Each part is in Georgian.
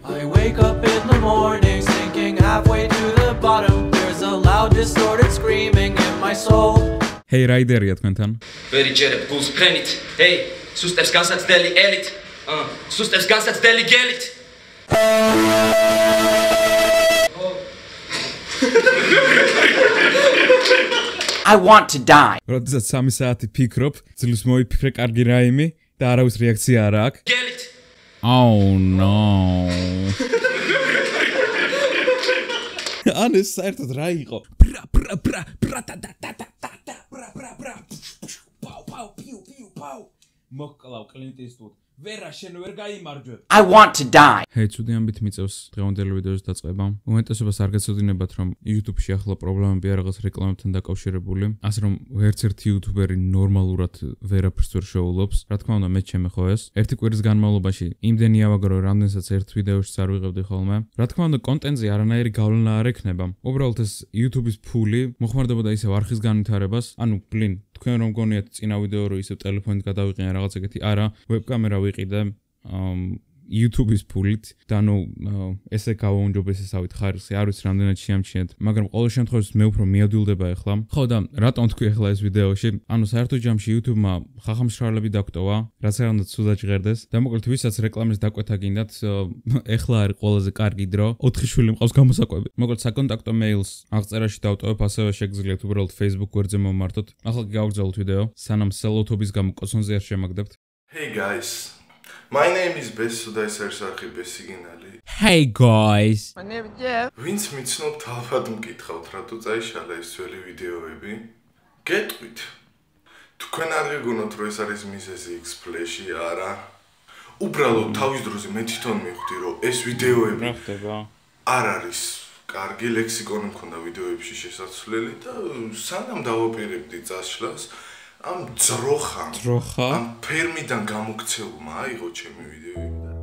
I wake up in the morning sinking halfway to the bottom. There's a loud distorted screaming in my soul. Hey Rider-ია თქვენთან. ვერი ჯერებ გულს ფრენით. Hey, სუსტებს განსაცდელი ელით. სუსტებს განსაცდელი გელით. I want to die. როდესაც 3 საათი ფიქრობ, ძლივს მოიფიქრე კარგი რაიმე და არავის რეაქცია არ აქვს. გელით. Oh no. ან ეს საერთოდ რა იყო? მოკლავ კლინტ ისტვუდ. ვერა შენ ვერ გაიმარჯვებ. I want to die. Hey, ცუდი ამბით მიწევს დღევანდელი ვიდეოს დაწყება. უმეტესობას არ გეცოდინებათ, რომ YouTube-ში ახლა პრობლემებია რაღაც რეკლამებთან დაკავშირებული. ასე რომ ვერცერთი YouTuber-ი ნორმალურად ვერაფერს ვერ შეულობს. რა თქმა უნდა, მე ჩემი ხო ეს. ერთი კვირის განმავლობაში იმდენი ავაგრო, რამდენსაც ერთ ვიდეოში არ ვიღებდი ხოლმე. რა თქმა უნდა, კონტენტზე არანაირი გავლენა არ ექნება. უბრალოდ ეს YouTube-ის ფული მოხმარდებოდა ისევ არხის განვითარებას. ანუ, ბლინ, თქვენ რომ გონიათ წინა ვიდეო რო ისევ ტელეფონით გადავიყენე რაღაც ეგეთი, არა, ვებკამერა ვიყიდე YouTube-ის ფულით და ნუ ესე გავაუნჯობესესავით ხარისხი, არ ვიცი რამდენად შეამჩნიეთ, მაგრამ ყოველ შემთხვევაში მე უფრო მიადვილდება ახლა. ხო და რატომ თქვი ახლა ეს ვიდეოში? ანუ საერთო ჯამში YouTube-მა ხახამშრალები დაგტოვა, რაც არ უნდა ცუდად ჟღერდეს და მოკლედ ვისაც რეკლამის დაკვეთა გინდათ, ახლა არის ყველაზე კარგი დრო. 4 შვილი მყავს გამოსაკვები. მოკლედ საკონტაქტო მეილს აღწერაში დავტოვებ, ასევე შეგიძლიათ უბრალოდ Facebook გვერდზე მომმართოთ. ახლა გავაგრძელოთ ვიდეო, სანამ სელოთობის გამო კოსონზე არ შემაგდებთ. Hey guys. My name is Besu და ეს არის არხი Besiginali. Hey guys. My name is Jeff. ვინც მიცნობთ ალბათ მკითხავთ რატო წაიშალა ეს ძველი ვიდეოები? გეტყვით. თქვენ არ გეგონოთ რომ ეს არის მიზეზი X-Flash-ი, არა? უბრალოდ თავის დროზე მე თვითონ მივხვდი რომ ეს ვიდეოები არ არის კარგი ლექსიკონი მქონდა ვიდეოებში შესაძლებელი და სანამ დავაპირებდი წაშლას ამ ძროხამ ამ ფერმიდან გამოქცეულმა აიღო ჩემი ვიდეოები და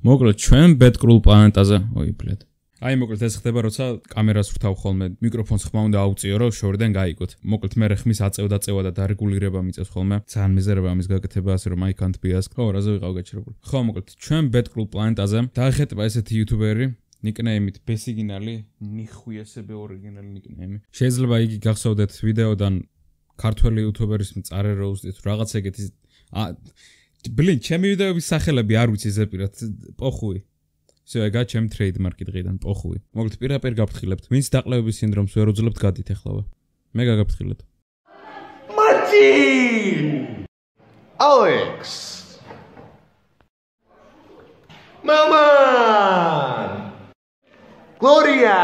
მოკლედ ჩვენ ბედკრულ პლანეტაზე, ой, блядь. აი მოკლედ ეს ხდება, როცა კამერას ვრთავ ხოლმე, მიკროფონს ხმა უნდა აუწიო, რომ შორიდან გაიგოთ. მოკლედ მე ხმის აწევდა და დარეგულირება მიწევს ხოლმე. ძალიან მიზერება ამის გაკეთება, ასე რომ I can't be asked. ხო, რაზე ვიყავ გაჩერებული. ხო, მოკლედ ჩვენ ბედკრულ პლანეტაზე დაახეთება ესეთი YouTuber-ი ნიკნეიმით Besiginali, ნიხუიესები ორიგინალი ნიკნეიმი. შეიძლება იგი გახსოვდეთ ვიდეოდან ქართველი YouTuber-ის მწარე როუსტით, რაღაც ეგეთი ბლინ, ჩემი ვიდეოების სახელები არ ვიცი ზეპირად, პოხუი. Всё, ეგა ჩემი ტრეიდმარკი დღიდან, პოხუი. მოკლედ პირდაპირ გავფრთხილებთ. ვინც დაყლევების სინდრომს ვერ უძლებთ, გადით ახლავე. მე გაგაფრთხილეთ. Martin! Alex! Maman! Gloria!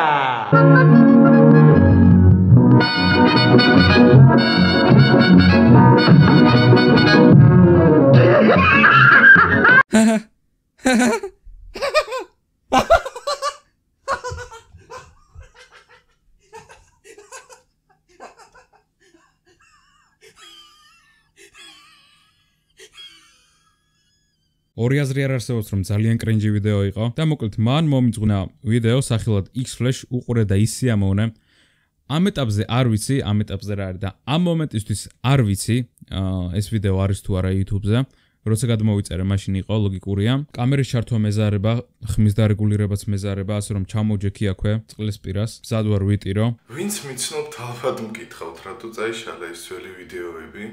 ორი აზრი არ არსებობს, რომ ძალიან კრინჯი ვიდეო იყო და მოკლედ მან მომიძღვნა ვიდეო სახელად X-Flash უყურე და ისიამოვნე. ამ ეტაპზე არ ვიცი, ამ ეტაპზე რა არის და ამ მომენტისთვის არ ვიცი, ეს ვიდეო არის თუ არა YouTube-ზე. როცა გადმოვიწერე, მაშინ იყო ლოგიკურია. კამერის ჩართვა მეზარება, ხმის დარეგულირებაც მეზარება, ასე რომ ჩამოვჯექი აქვე წყლის პირას. მზად ვარ ვიტირო. ვინც მიცნობთ ალბათ მკითხავთ რატო წაიშალა ეს ძველი ვიდეოები?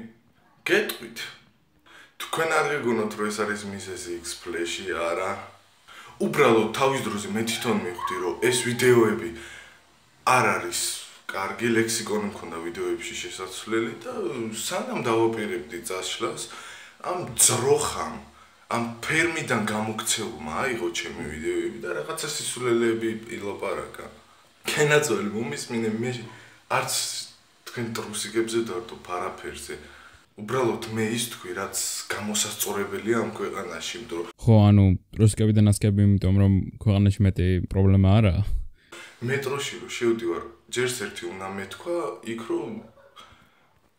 გეტყვით. თქვენ არ გეგონოთ რომ ეს არის მიზეზი X-Flash-ი, არა? უბრალოდ თავის დროზე მე თვითონ მივხვდი, რომ ეს ვიდეოები არ არის კარგი ლექსიკონი მქონდა ვიდეოებში შესაძლებელი და სანამ დავაპირებდი წაშლას, ამ ძროხამ, ამ ფერმიდან გამოქცეულმა აიღო ჩემი ვიდეოები და რაღაცა სისულელეები ილაპარაკა. კენაწველი მომისმინე მე არც თქვენ ტრუსიკებზე დარდო ფარაფერზე. უბრალოდ მე ის თქვი, რაც გამოსასწორებელია ამ ქვეყანაში, იმიტომ ხო, ანუ ტრუსიკებიდან ასკები, იმიტომ რომ ქვეყანაში მეტი პრობლემა არაა. მეტროში რო შევდივარ, ჯერს ერთი უნდა მეთქვა, იქ რომ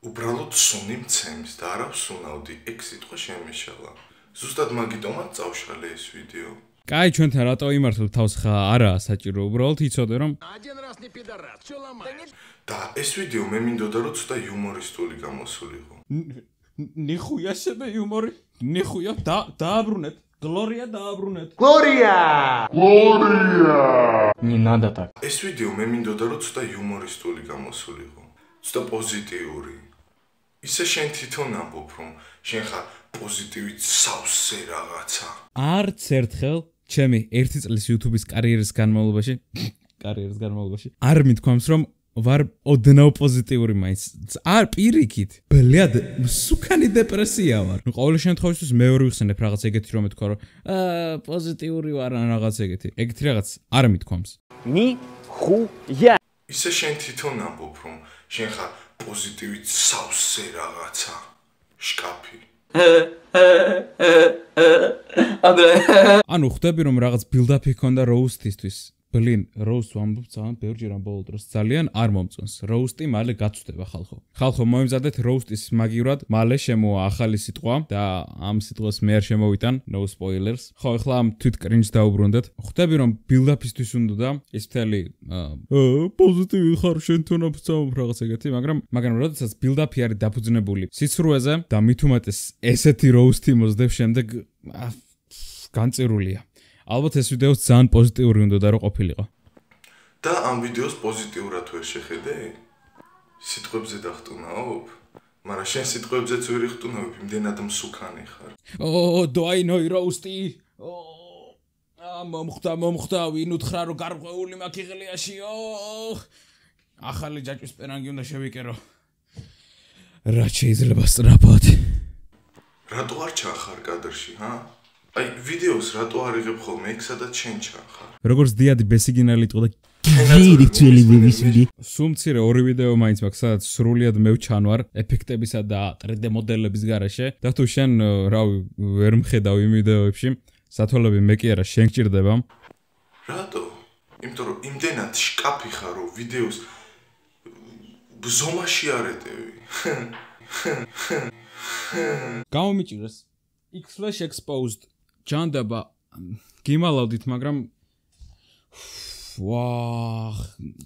უბრალოდ სუნი მცემს და არა ვსუნავდი, ეგ სიტყვა შემეშალა. ზუსტად მაგიტომაც წავშალე ეს ვიდეო. კაი, ჩვენთან რატო იმართოთ თავს ხა არაა საჭირო, უბრალოდ იცოდე რომ და ეს ვიდეო მე მინდოდა რომ ცოტა იუმორისტული გამოსულიყო. ნიხუია შედე იუმორი, ნიხუია დააბრუნეთ, გლორია დააბრუნეთ. Gloria! Не надо так. ეს ვიდეო მე მინდოდა რომ ცოტა იუმორისტული გამოსულიყო. ცოტა პოზიტიური. ისე შენ თვითონ ამბობ რომ შენ ხარ პოზიტივით სავსე რაღაცა. არც ერთხელ ჩემი 1 წლის YouTube-ის კარიერის განმავლობაში არ მithქვამს რომ ვარ ოდნავ პოზიტიური მაინც. არ პირიქით. ბლად, სუკანი დეპრესია ვარ. ნუ ყოველ შემთხვევაში მეორე ვიხსენებ რაღაც ეგეთი რომ მეთქვა რომ პოზიტიური ვარ ან რაღაც ეგეთი. ეგეთი რაღაც არ მithქვამს. Нихуя. ისე შენ თვითონ ამბობ რომ შენ ხარ პოზიტივით სავსე რაღაცა. შკაფი. ანუ ხვდები რომ რაღაც build-up-ი ქონდა roast-ისთვის. Blin, roast ვამბობ ძალიან ბევრჯერ ამ ბოლო დროს. ძალიან არ მომწონს. Roast-ი მალე გაწვდება ხალხო. ხალხო მოიმზადეთ roast-ის მაგივრად, მალე შემოა ახალი სიტყვა და ამ სიტყვას მე არ შემოვიტან, no spoilers. ხო, ახლა ამ tweet cringe დაუბრუნდეთ. ხვდები რომ build-up-ისთვის უნდა და ის მთელი პოზიტივი ხარ შენ თუნდაც ვამბობ რაღაც ეგეთი, მაგრამ როდესაც build-up-ი არის დაფუძნებული სიცრუეზე და მით უმეტეს ესეთი roast-ი მოძდებს შემდეგ განწირულია. ალბათ ეს ვიდეო ძალიან პოზიტიური უნდა და რო ყოფილიყო. და ამ ვიდეოს პოზიტიურად ვერ შეხედე? სიტყვებზე დახტუნაობ? მაგრამ შენ სიტყვებზეც ვერ იხტუნავებ, იმდენად მსუქანი ხარ. დოაინოი roast-ი. მომხდა, ვინ უთხრა რომ გარღვეული მაქვს იღლიაში. ახალი ჯაჭვის პერანგი უნდა შევიკერო. რა შეიძლება სწრაფად? რატო არ ჩახარ კადრში, ჰა? აი ვიდეოს რატო არ იღებ ხოლმე იქ სადაც შენ ჩახარ? როგორც დიადი ბესიგინალი იყო და სუმცირე ორი ვიდეო მაინც მაქვს სადაც სრულიად მე ვჩანვარ ეფექტებისა და 3D მოდელების garaშე და თუ შენ რავი ვერ მხედავ იმ ვიდეოებში სათვალები მე კი არა შენ გჭირდება. რატო? იმიტომ რომ იმდენად შკაფი ხარ რომ ვიდეოს ბზომაში არ ეტევი. გამომიჭირეს X-Flash exposed ჯანდაბა გიმალავდით, მაგრამ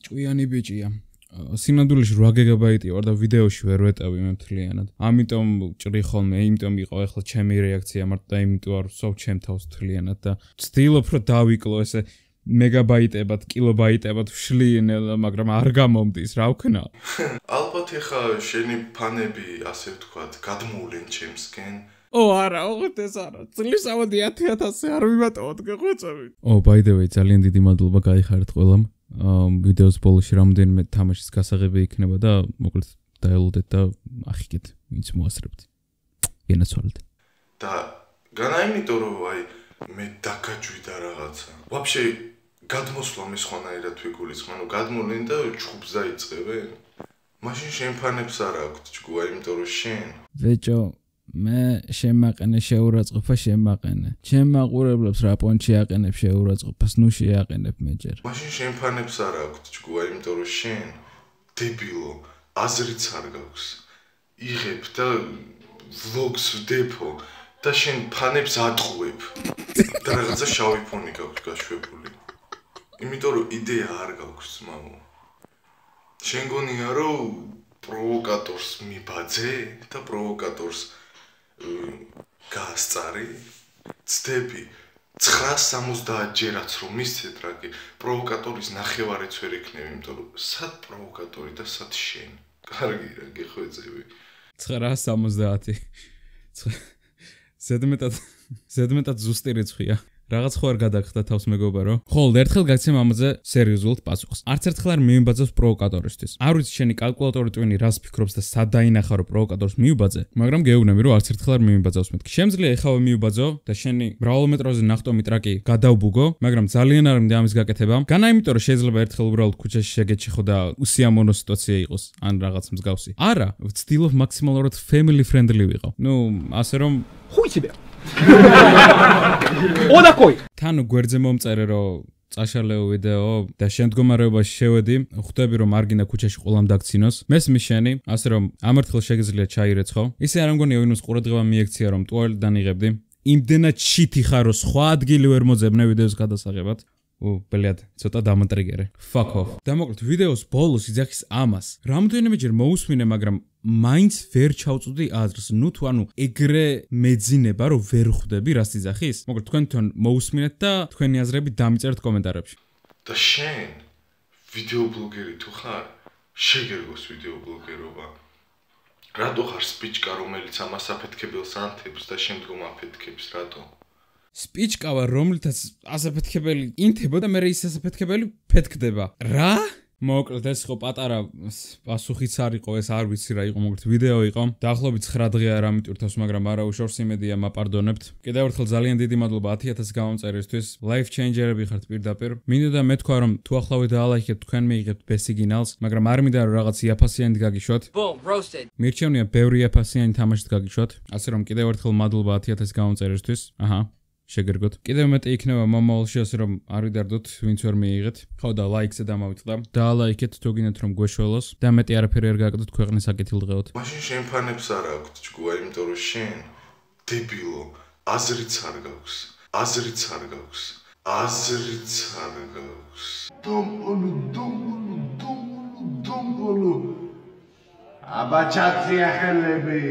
ჭკვიანი ბიჭია. სინამდვილეში 8 გიგაბაიტი ვარ და ვიდეოში ვერ ვეტევი მე მთლიანად. ამიტომ ჭრი ხოლმე, იმიტომ იყო ახლა ჩემი რეაქცია მარტო და იმიტომ არ ვსვავ ჩემ თავს მთლიანად და ვცდილობ რომ დავიკლო ესე მეგაბაიტებად, კილობაიტებად ვშლინელ, მაგრამ არ გამომდის, რა ვქნა? ალბათ ეხა შენი ფანები, ასე ვთქვათ, გადმოვლენ ჩემსკენ. არა, ეს არა. წლისავად 10,000 არ ვიმატოთ, გეღვეწებით. by the way, ძალიან დიდი მადლობა გაიხარეთ ყველამ. ვიდეოს ბოლოში რამდენიმე თამაშის გასაღები იქნება და მოკლედ დაელოდეთ და ახიკეთ, ვინც მოასწრებთ. გენაცვალეთ. და განა იმიტომ რომ აი მე დაგაჯვიდა რაღაცა. ვაფშე გადმოსვლა მე სხვანაირად ვიგულისხმენ, ანუ გადმოვლენ და ჩხუბს დაიწყებენ. მაშინ შენ ფანებს არ აქვთ ჯგუა, იმიტომ რომ შენ ბეჭო მე შემაყენე შეურაცხყოფა შემაყენე. ჩემ მაყურებლებს რა პონჩი აყენებ შეურაცხყოფას, ნუ შეაყენებ მე ჯერ. მაშინ შენ ფანებს არ აქვთ ჯგუა, იმიტომ რომ შენ დებილო, აზრიც არ გაქვს. იღებ და vlogs ვდებო და შენ ფანებს ატყუებ. და რაღაცა შავი ფონი გაქვს გაშვებული. იმიტომ რომ იდეა არ გაქვს, მამო. შენ გონია რომ პროვოკატორს მიბაძე და პროვოკატორს გაასწარი? ცდები 970 ჯერაც რომ მისცეთ რა კი პროვოკატორის ნახევარიც ვერ იქნები, იმიტომ რომ სად პროვოკატორი და სად შენ? კარგი რა გეხვეწები. 970. ზედმეტად ზუსტი რიცხვია. რაღაც ხო არ გადაგხდა თავს მეგობარო. ხოლმე ერთხელ გაგცემ ამაზე სერიოზულად პასუხს. არც ერთხელ არ მივიბაძებს პროვოკატორისთვის. არ ვიცი შენი კალკულატორი ტვინი რას ფიქრობს და სად დაინახა რომ პროვოკატორს მივიბაძე, მაგრამ გეუბნები რომ არც ერთხელ არ მივიბაძავს მეთქი. შემიძლია ეხავე მივიბაძო და შენი მრავალმეტროზე ნახტომი ტრაკი გადავბუგო, მაგრამ ძალიან არ მინდა ამის გაკეთება. განა იმიტომ რომ შეიძლება ერთხელ უბრალოდ ქუჩაში შეგეჭიხო და უსიამოვნო სიტუაცია იყოს ან რაღაც მსგავსი. არა, ვცდილობ მაქსიმალურად family friendly ვიყო. ნუ ასე რომ Хуй себе. О такой. თან გვერდზე მომწერე რომ წაშალეო ვიდეო და შემდგომარეობაში შევედი, ხვდები რომ მარგინა ქუჩაში ყველამ დაგცინოს. მესმის შენი, ასე რომ ამ ერთხელ შეგიძლია ჩაირეცხო. ისე არ მგონია ვინმეს ყურადღება მიექცია რომ ტუალეტიდან იღებდი. იმდენად შითი ხარ რომ სხვა ადგილი ვერ მოძებნე ვიდეოს გადასაღებად. ბლიად, ცოტა დამატრიგერე. Fuck off. და მოკლედ ვიდეოს ბოლოს იძახის ამას. რამდენიმეჯერ მოусმინე, მაგრამ მაინც ვერ ჩავწვდი აზრს. ნუ თუ ანუ ეგრე მეძინება რომ ვერ ხვდები რას იძახის? მოკლედ თქვენ თვითონ მოусმინეთ და თქვენი აზრები დამიწერთ კომენტარებში. და შენ ვიდეო ბლოგერი თუ ხარ, შეგერგოს ვიდეო ბლოგერობა. რატო ხარ სპიჩკა, რომელიც ამას აფეთქებელს ანთებს და შემდგომ აფეთქებს, რატო? სპიჩკავა, რომლითაც ასაფეთქებელი ინთება და მერე ის ასაფეთქებელი ფეთქდება. რა? მოკლედ ეს ხო პატარა პასუხიც არ იყო, ეს არ ვიცი რა იყო, მოკლედ ვიდეო იყო. დაახლოებით 9 დღე არ ამიტვირთავს, მაგრამ არა უშორს იმედია მაპარდონებთ. კიდევ ერთხელ ძალიან დიდი მადლობა 10,000 გამომწერისთვის. Life changer-ები ხართ პირდაპირ. მინდა და მეთქვა რომ თუ ახლავე დაალაიქეთ, თქვენ მიიღებთ ბესიგინალს, მაგრამ არ მინდა რომ რაღაც იაფასიანი გაგიშვათ. Boom, roasted. მირჩევნია ბევრი იაფასიანი თამაშით გაგიშვათ. ასე რომ კიდევ ერთხელ მადლობა 10,000 გამომწერისთვის. აჰა. შეგერგოთ. კიდევ მეტი იქნება მომავალში, ასე რომ არ ვიდარდოთ, ვინც ვერ მიიღეთ. ხო და ლაიქზე დამავიწყდა. დაალაიქეთ თუ გინდათ რომ გვეშველოს და მეტი არაფერი არ გააკეთოთ ქვეყნის საკეთილდღეოდ. მაშინ შენ ფანებს არ აქვს ჭკუა, იმიტომ რომ შენ დებილო, აზრიც არ გაქვს. აზრიც არ გაქვს. აზრიც არ გაქვს. აბა ჩაცია ხელები.